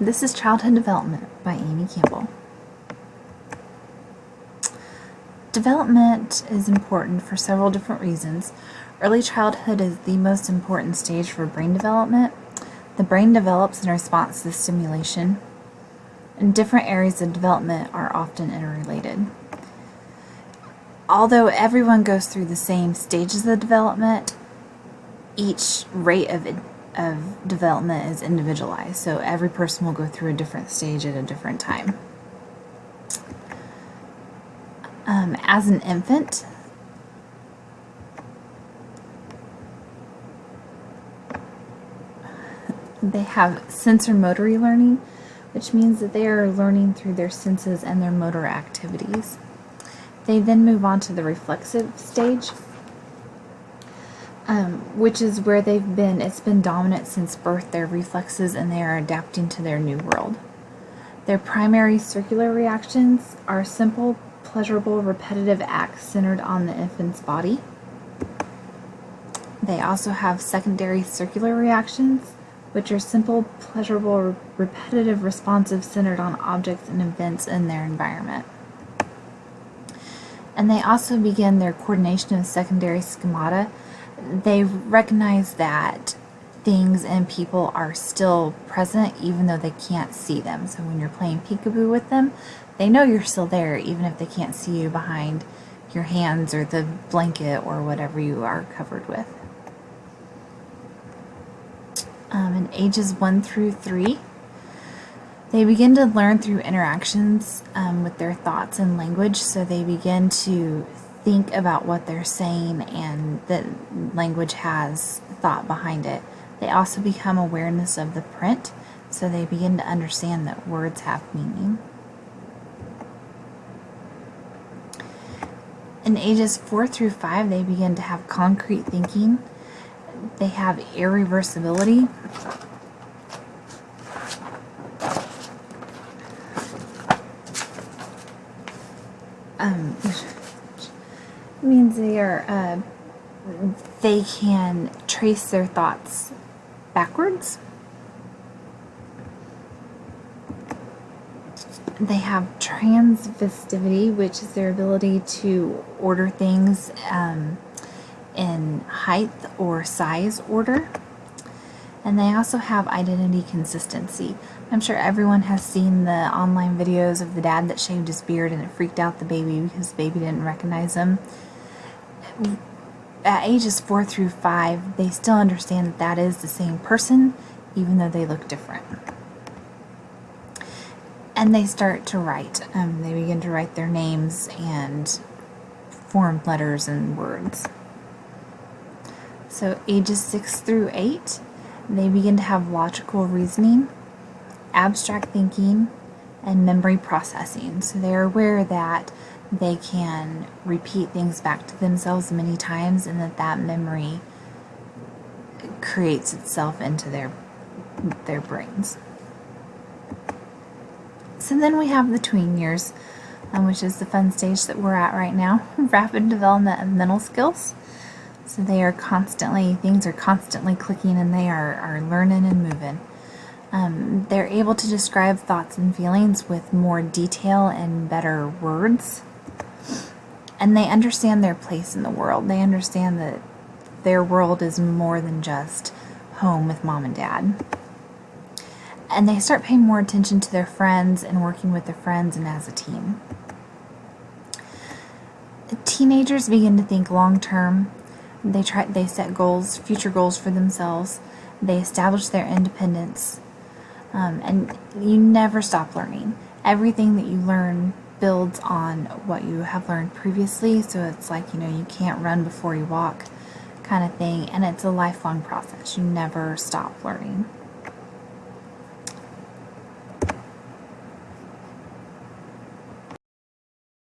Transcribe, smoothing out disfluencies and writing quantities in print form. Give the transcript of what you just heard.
This is Childhood Development by Amy Campbell. Development is important for several different reasons. Early childhood is the most important stage for brain development. The brain develops in response to stimulation, and different areas of development are often interrelated. Although everyone goes through the same stages of development, each rate of development is individualized, so every person will go through a different stage at a different time. As an infant, they have sensorimotory learning, which means that they are learning through their senses and their motor activities. They then move on to the reflexive stage, which is where it's been dominant since birth, their reflexes, and they are adapting to their new world. Their primary circular reactions are simple, pleasurable, repetitive acts centered on the infant's body. They also have secondary circular reactions, which are simple, pleasurable, repetitive responses centered on objects and events in their environment. And they also begin their coordination of secondary schemata. They recognize that things and people are still present even though they can't see them. So when you're playing peekaboo with them, they know you're still there even if they can't see you behind your hands or the blanket or whatever you are covered with. In ages 1 through 3, they begin to learn through interactions with their thoughts and language, so they begin to think about what they're saying, and the language has thought behind it. They also become awareness of the print, so they begin to understand that words have meaning. In ages 4 through 5, they begin to have concrete thinking. They have irreversibility. Means they can trace their thoughts backwards. They have transvestivity, which is their ability to order things in height or size order. And they also have identity consistency. I'm sure everyone has seen the online videos of the dad that shaved his beard and it freaked out the baby because the baby didn't recognize him. At ages 4 through 5, they still understand that that is the same person, even though they look different. And they start to write. They begin to write their names and form letters and words. So ages 6 through 8, they begin to have logical reasoning, abstract thinking, and memory processing. So they're aware that they can repeat things back to themselves many times, and that memory creates itself into their brains. So then we have the tween years, which is the fun stage that we're at right now. Rapid development of mental skills. So things are constantly clicking, and they are learning and moving. They're able to describe thoughts and feelings with more detail and better words. And they understand their place in the world. They understand that their world is more than just home with mom and dad. And they start paying more attention to their friends and working with their friends and as a team. Teenagers begin to think long term. They set goals, future goals for themselves. They establish their independence. And you never stop learning. Everything that you learn builds on what you have learned previously, so it's like, you can't run before you walk kind of thing, and it's a lifelong process. You never stop learning.